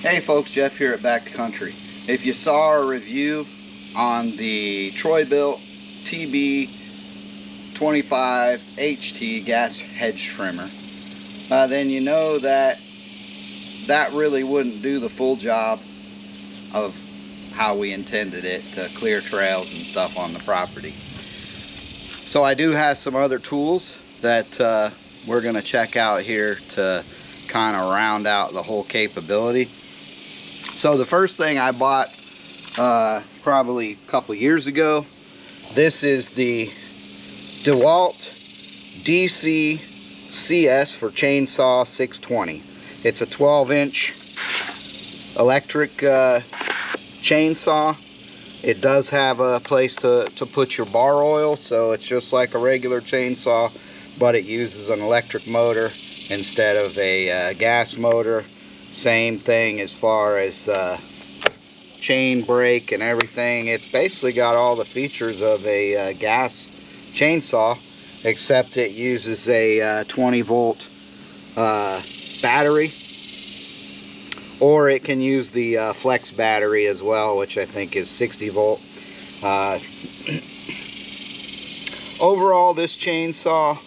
Hey folks, Jeff here at Backcountry. If you saw our review on the Troy-Bilt TB25 HT gas hedge trimmer, then you know that really wouldn't do the full job of how we intended it to clear trails and stuff on the property. So I do have some other tools that we're going to check out here to kind of round out the whole capability. So the first thing I bought probably a couple years ago, this is the DeWalt DC CS for chainsaw 620. It's a 12-inch electric chainsaw. It does have a place to put your bar oil, so it's just like a regular chainsaw, but it uses an electric motor instead of a gas motor. Same thing as far as chain brake and everything. It's basically got all the features of a gas chainsaw, except it uses a 20-volt battery, or it can use the flex battery as well, which I think is 60 volt. Overall, this chainsaw,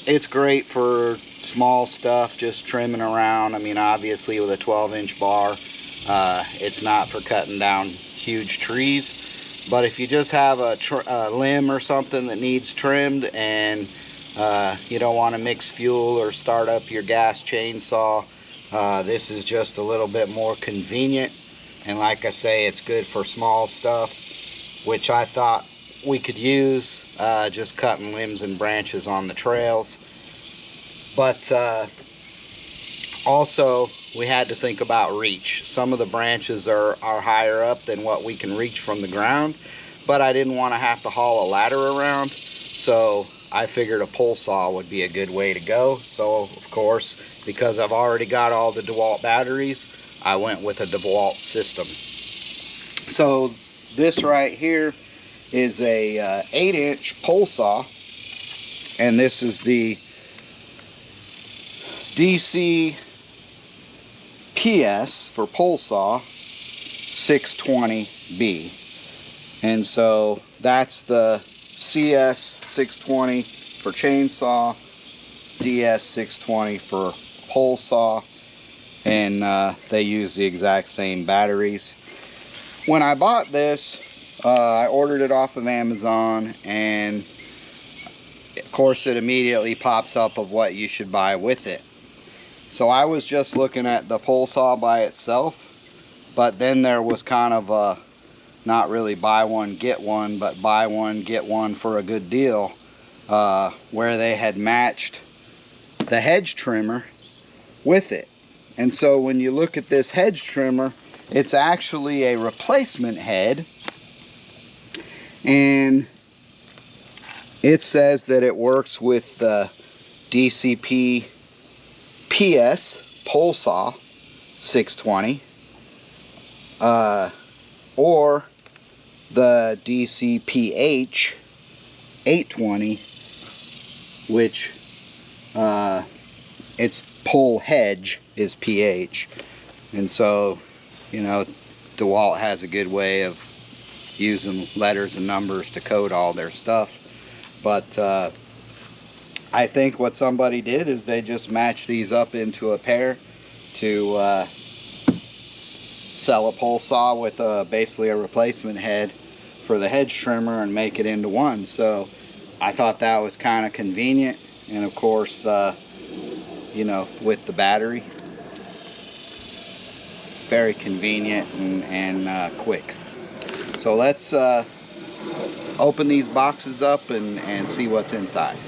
it's great for small stuff, just trimming around. I mean, obviously with a 12-inch bar, it's not for cutting down huge trees, but if you just have a limb or something that needs trimmed and you don't want to mix fuel or start up your gas chainsaw, this is just a little bit more convenient. And like I say, it's good for small stuff, which I thought we could use, just cutting limbs and branches on the trails. But also we had to think about reach. Some of the branches are higher up than what we can reach from the ground, but I didn't want to have to haul a ladder around, so I figured a pole saw would be a good way to go. So of course, because I've already got all the DeWalt batteries, I went with a DeWalt system. So this right here is a 8-inch pole saw, and this is the DC PS for pole saw 620B. And so that's the CS 620 for chainsaw, DS 620 for pole saw, and they use the exact same batteries. When I bought this, I ordered it off of Amazon, and of course it immediately pops up of what you should buy with it. So I was just looking at the pole saw by itself, but then there was kind of a, not really buy one get one, but buy one get one for a good deal, where they had matched the hedge trimmer with it. And so when you look at this hedge trimmer, it's actually a replacement head, and it says that it works with the DCP PS pole saw 620 or the DCPH 820, which its pole hedge is PH. And so, you know, DeWalt has a good way of using letters and numbers to code all their stuff. But I think what somebody did is they just matched these up into a pair to sell a pole saw with basically a replacement head for the hedge trimmer and make it into one. So I thought that was kind of convenient, and of course, you know, with the battery, very convenient and quick. So let's open these boxes up and see what's inside.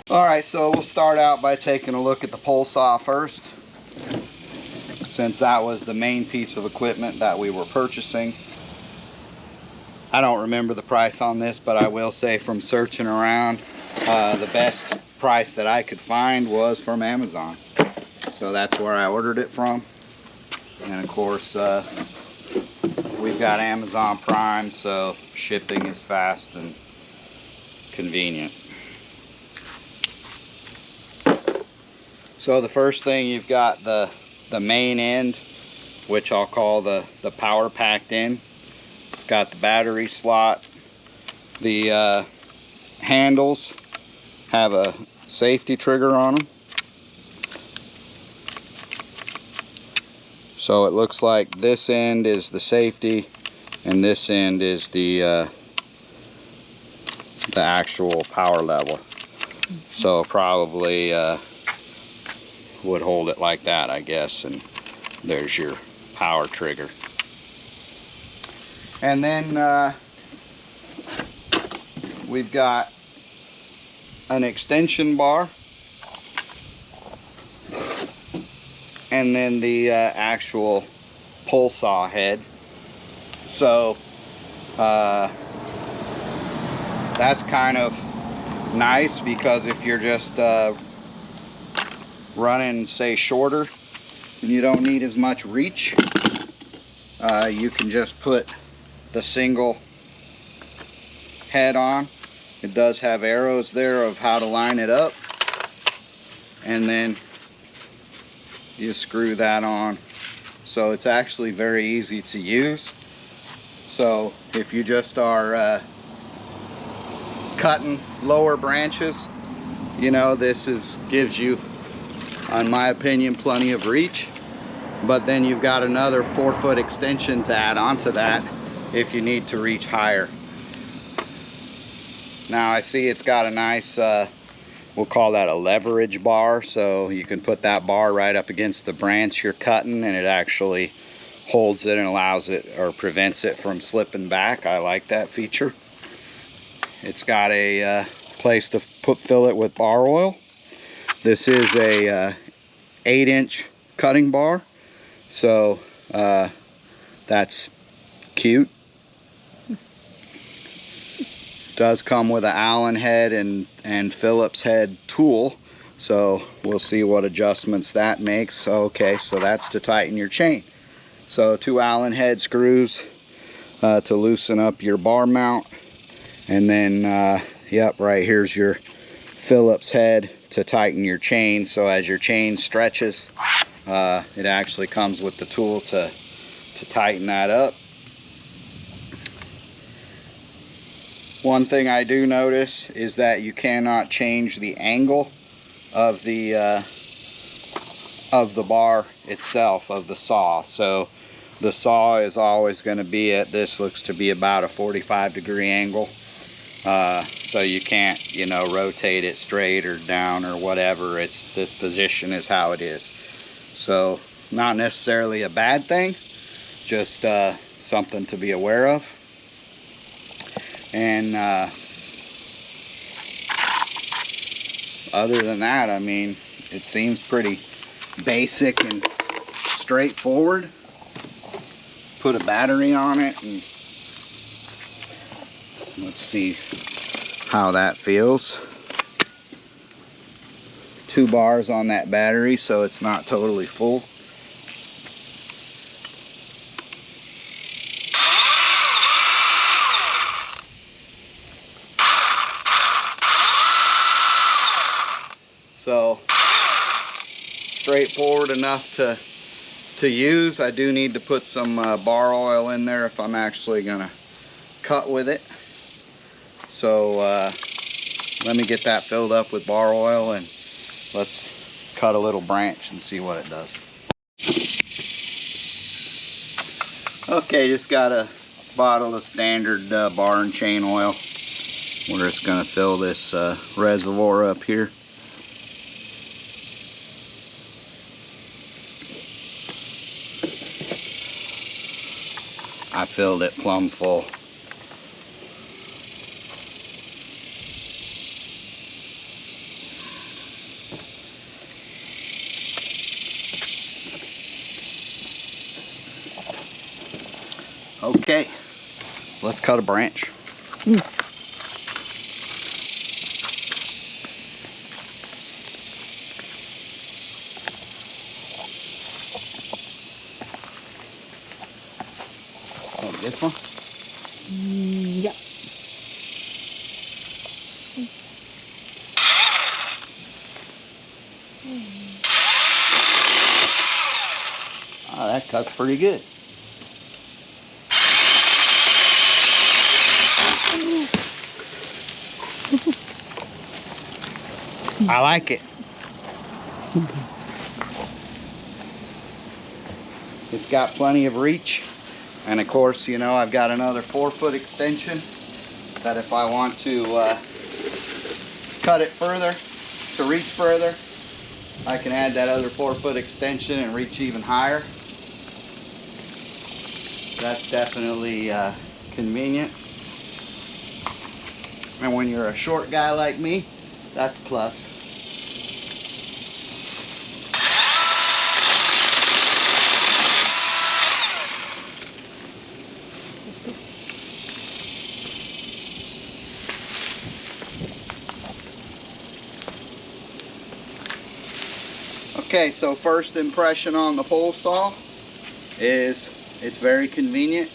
Alright, so we'll start out by taking a look at the pole saw first, since that was the main piece of equipment that we were purchasing. I don't remember the price on this, but I will say from searching around, the best price that I could find was from Amazon. So that's where I ordered it from. And of course, we've got Amazon Prime, so shipping is fast and convenient. So the first thing, you've got the main end which I'll call the power packed in. It's got the battery slot. The handles have a safety trigger on them. So it looks like this end is the safety and this end is the actual power level. So probably would hold it like that, I guess, and there's your power trigger. And then we've got an extension bar, and then the actual pole saw head. So that's kind of nice, because if you're just running, say, shorter and you don't need as much reach, you can just put the single head on. It does have arrows there of how to line it up, and then you screw that on. So it's actually very easy to use. So if you just are cutting lower branches, you know, this gives you, in my opinion, plenty of reach. But then you've got another 4-foot extension to add onto that if you need to reach higher. Now I see it's got a nice, we'll call that a leverage bar, so you can put that bar right up against the branch you're cutting, and it actually holds it and allows it, or prevents it from slipping back. I like that feature. It's got a place to fill it with bar oil. This is a 8-inch cutting bar, so that's cute. Does come with an Allen head and Phillips head tool, so we'll see what adjustments that makes. Okay, so that's to tighten your chain. So 2 Allen head screws to loosen up your bar mount, and then yep, right here's your Phillips head to tighten your chain. So as your chain stretches, it actually comes with the tool to tighten that up. One thing I do notice is that you cannot change the angle of the bar itself, of the saw. So the saw is always going to be at, this looks to be about a 45-degree angle. So you can't, you know, rotate it straight or down or whatever. It's, this position is how it is. So not necessarily a bad thing, just something to be aware of. And other than that, I mean, it seems pretty basic and straightforward. Put a battery on it, and let's see how that feels. 2 bars on that battery, so it's not totally full. So straightforward enough to use. I do need to put some bar oil in there if I'm actually gonna cut with it. So let me get that filled up with bar oil, and let's cut a little branch and see what it does. Okay, just got a bottle of standard bar and chain oil. We're just gonna fill this reservoir up here. I filled it plumb full. Okay, let's cut a branch. Oh, this one? Yeah. Oh, that That cuts pretty good. I like it. It's got plenty of reach. And of course, you know, I've got another 4-foot extension that if I want to cut it further, to reach further, I can add that other 4-foot extension and reach even higher. That's definitely convenient. And when you're a short guy like me, that's a plus. Okay, so first impression on the pole saw is it's very convenient.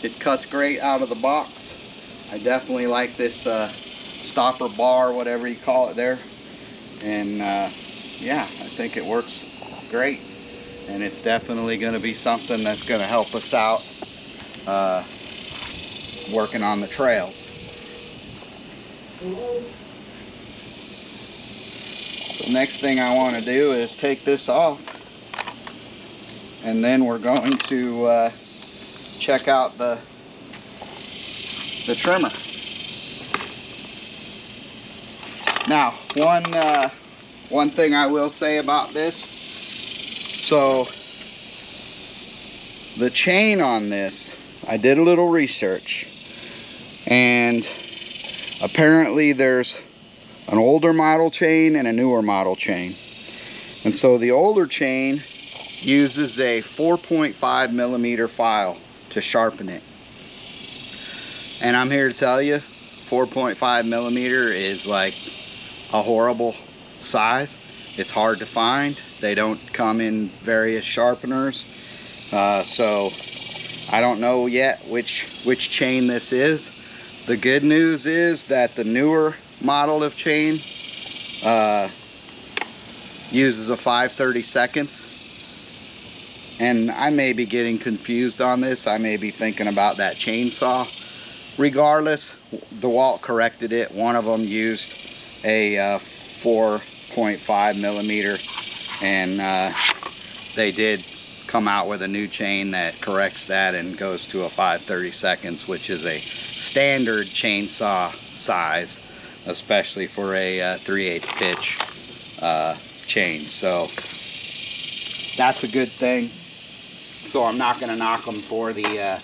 It cuts great out of the box. I definitely like this stopper bar, whatever you call it there. And yeah, I think it works great. And it's definitely going to be something that's going to help us out working on the trails. The next thing I want to do is take this off, and then we're going to check out the trimmer. Now, one thing I will say about this, so the chain on this, I did a little research, and apparently there's an older model chain and a newer model chain. And so the older chain uses a 4.5 millimeter file to sharpen it. And I'm here to tell you, 4.5 millimeter is like a horrible size. It's hard to find. They don't come in various sharpeners. So I don't know yet which chain this is. The good news is that the newer model of chain uses a 5/32. And I may be getting confused on this. I may be thinking about that chainsaw. Regardless, DeWalt corrected it. One of them used a 4.5 millimeter, and they did come out with a new chain that corrects that and goes to a 5/32, which is a standard chainsaw size, especially for a 3/8 pitch chain. So that's a good thing. So I'm not going to knock them for the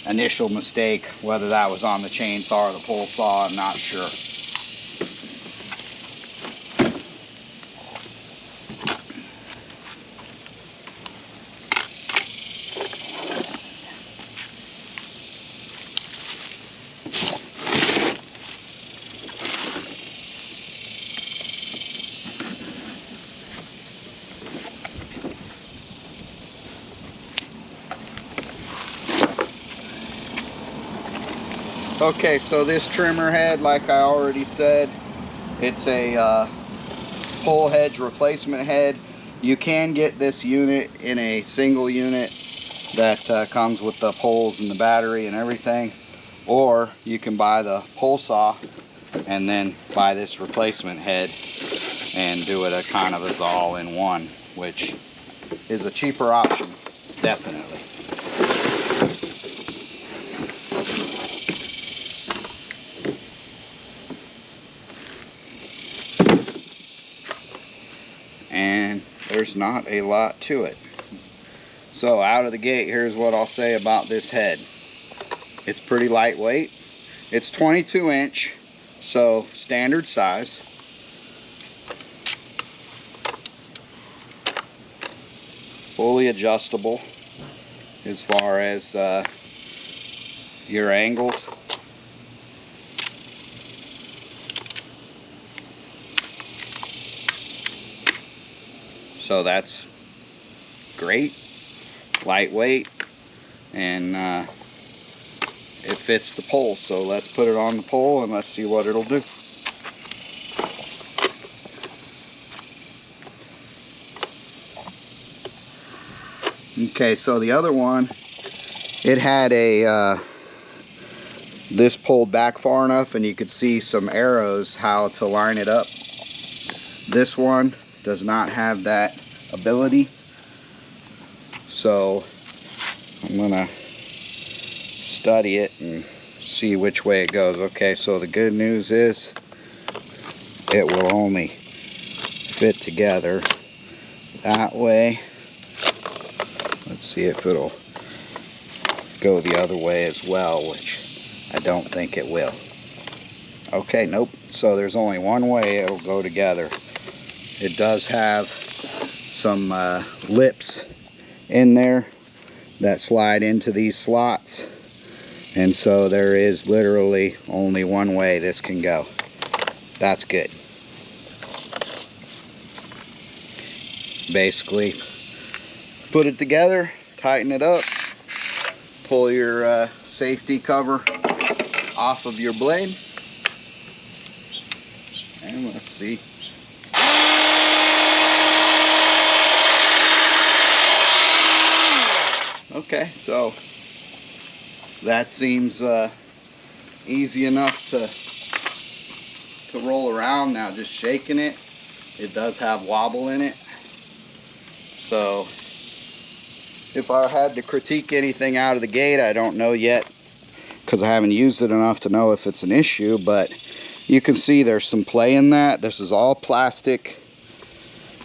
initial mistake. Whether that was on the chainsaw or the pole saw, I'm not sure. Okay, so this trimmer head, like I already said, it's a pole hedge replacement head. You can get this unit in a single unit that comes with the poles and the battery and everything, or you can buy the pole saw and then buy this replacement head and do it a kind of as all-in-one, which is a cheaper option, definitely. And there's not a lot to it. So out of the gate, here's what I'll say about this head. It's pretty lightweight. It's 22 inch, so standard size. Fully adjustable as far as your angles. So that's great, lightweight, and it fits the pole. So let's put it on the pole and let's see what it'll do. Okay, so the other one, it had a this pulled back far enough and you could see some arrows how to line it up. This one does not have that ability, so I'm gonna study it and see which way it goes. Okay, so the good news is it will only fit together that way. Let's see if it'll go the other way as well, which I don't think it will. Okay, nope. So there's only one way it'll go together. It does have some lips in there that slide into these slots, and so there is literally only one way this can go. That's good. Basically, put it together, tighten it up, pull your safety cover off of your blade, and let's see. Okay, so that seems easy enough to roll around. Now just shaking it, it does have wobble in it. So if I had to critique anything out of the gate, I don't know yet because I haven't used it enough to know if it's an issue, but you can see there's some play in that. This is all plastic,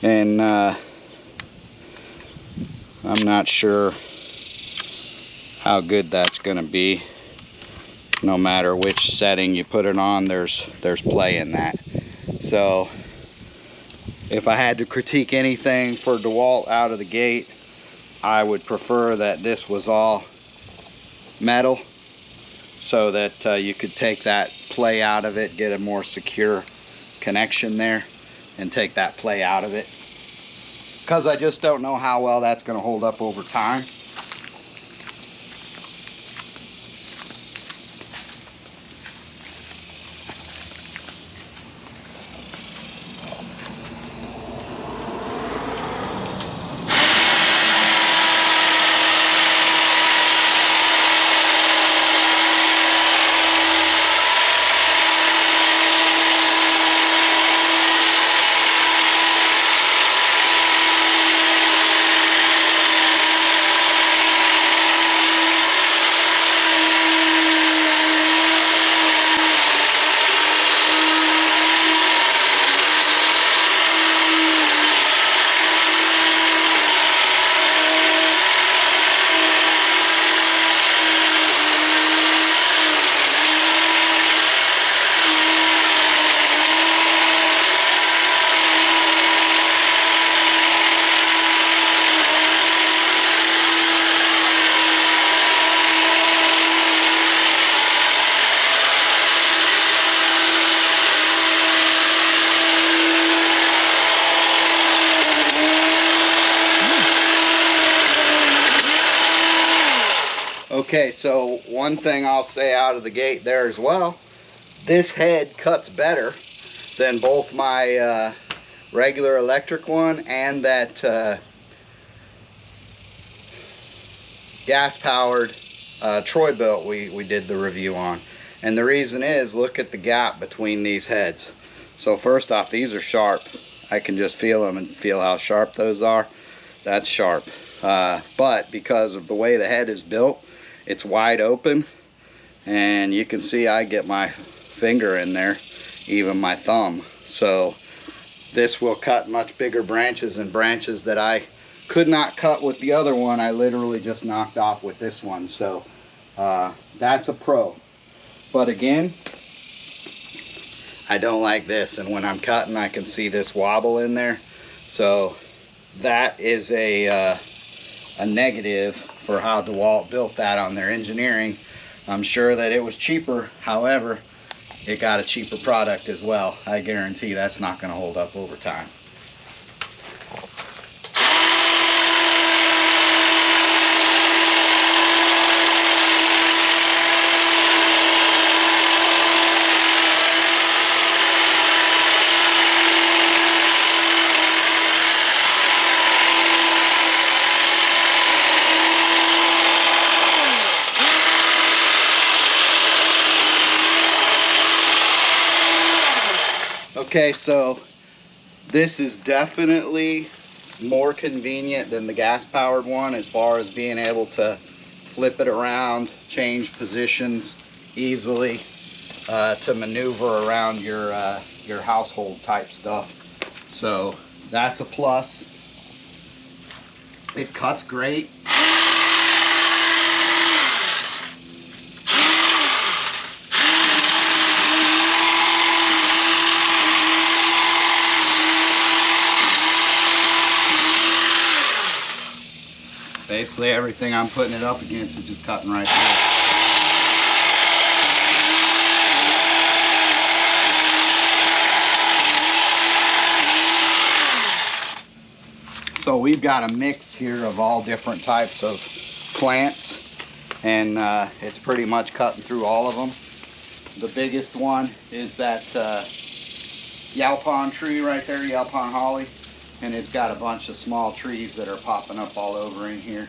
and I'm not sure how good that's going to be. No matter which setting you put it on, there's play in that. So if I had to critique anything for DeWalt out of the gate, I would prefer that this was all metal, so that you could take that play out of it, get a more secure connection there, and take that play out of it. Because I just don't know how well that's going to hold up over time. Okay, so one thing I'll say out of the gate there as well, this head cuts better than both my regular electric one and that gas-powered Troy-Bilt we did the review on. And the reason is, look at the gap between these heads. So first off, these are sharp. I can just feel them and feel how sharp those are. That's sharp. But because of the way the head is built, it's wide open, and you can see I get my finger in there, even my thumb. So this will cut much bigger branches, and branches that I could not cut with the other one, I literally just knocked off with this one. So that's a pro. But again, I don't like this, and when I'm cutting I can see this wobble in there. So that is a negative for how DeWalt built that on their engineering. I'm sure that it was cheaper, however, it got a cheaper product as well. I guarantee that's not going to hold up over time. Okay, so this is definitely more convenient than the gas powered one as far as being able to flip it around, change positions easily, to maneuver around your household type stuff. So that's a plus. It cuts great. Basically everything I'm putting it up against is just cutting right through. So we've got a mix here of all different types of plants, and it's pretty much cutting through all of them. The biggest one is that Yalpon tree right there, Yalpon holly, and it's got a bunch of small trees that are popping up all over in here,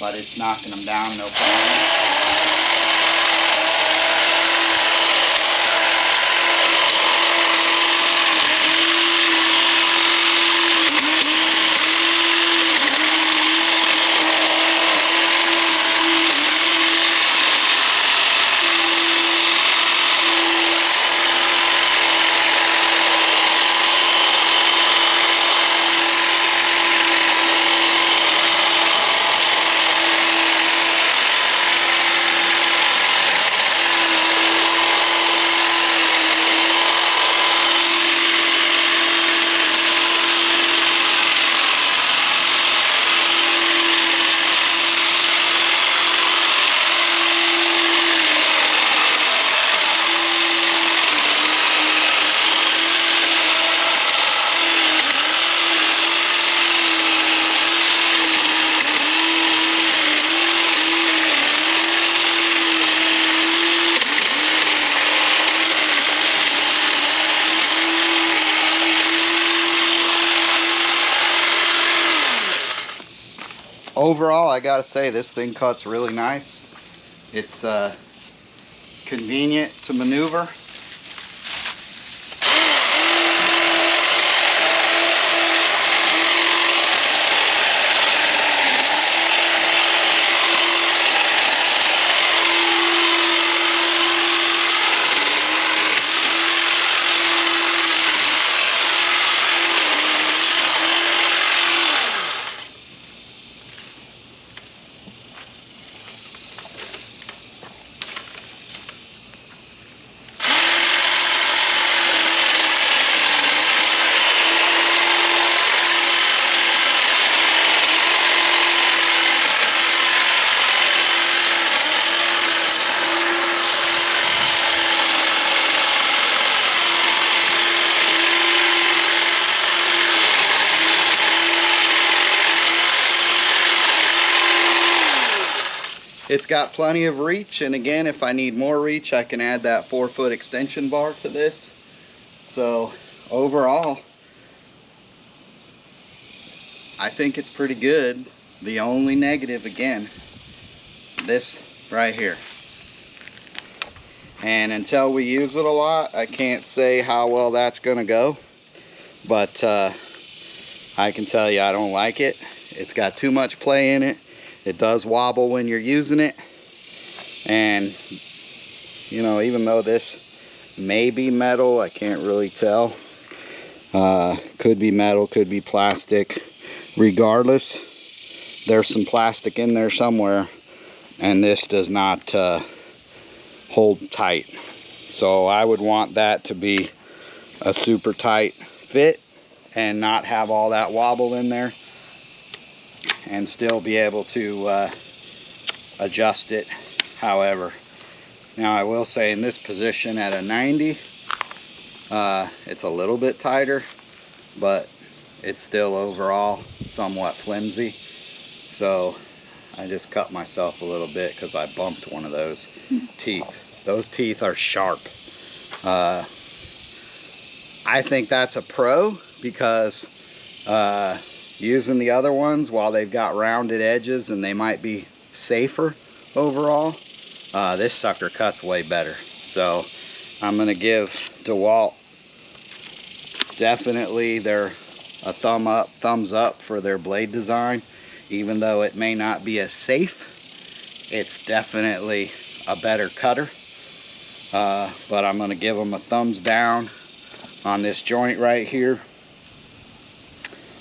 but it's knocking them down no problem. Overall, I gotta say this thing cuts really nice. It's convenient to maneuver. It's got plenty of reach, and again, if I need more reach, I can add that 4-foot extension bar to this. So overall, I think it's pretty good. The only negative, again, this right here. And until we use it a lot, I can't say how well that's gonna go. But I can tell you I don't like it. It's got too much play in it. It does wobble when you're using it. And, you know, even though this may be metal, I can't really tell. Could be metal, could be plastic. Regardless, there's some plastic in there somewhere, and this does not hold tight. So I would want that to be a super tight fit and not have all that wobble in there, and still be able to adjust it however. Now I will say in this position at a 90, it's a little bit tighter, but it's still overall somewhat flimsy. So I just cut myself a little bit because I bumped one of those teeth. Those teeth are sharp. I think that's a pro, because using the other ones, while they've got rounded edges and they might be safer overall, this sucker cuts way better. So I'm going to give DeWalt definitely they're a thumbs up for their blade design. Even though it may not be as safe, it's definitely a better cutter. But I'm going to give them a thumbs down on this joint right here.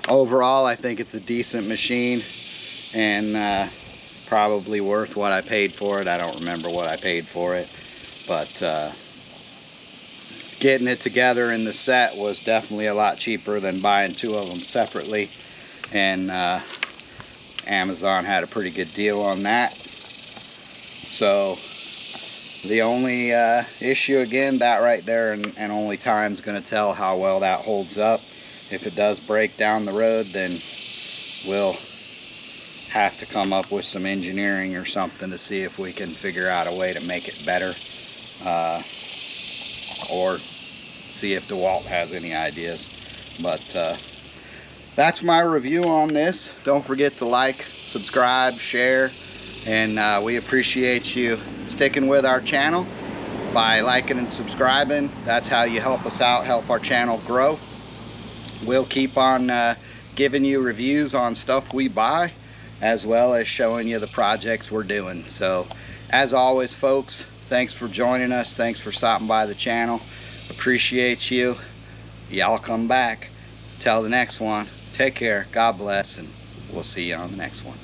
Overall, I think it's a decent machine, and probably worth what I paid for it. I don't remember what I paid for it, but getting it together in the set was definitely a lot cheaper than buying two of them separately, and Amazon had a pretty good deal on that. So the only issue, again, that right there, and only time's going to tell how well that holds up. If it does break down the road, then we'll have to come up with some engineering or something to see if we can figure out a way to make it better, or see if DeWalt has any ideas. But that's my review on this. Don't forget to like, subscribe, share, and we appreciate you sticking with our channel by liking and subscribing. That's how you help us out, help our channel grow. We'll keep on giving you reviews on stuff we buy, as well as showing you the projects we're doing. So as always, folks, thanks for joining us. Thanks for stopping by the channel. Appreciate you. Y'all come back. Till the next one, take care, God bless, and we'll see you on the next one.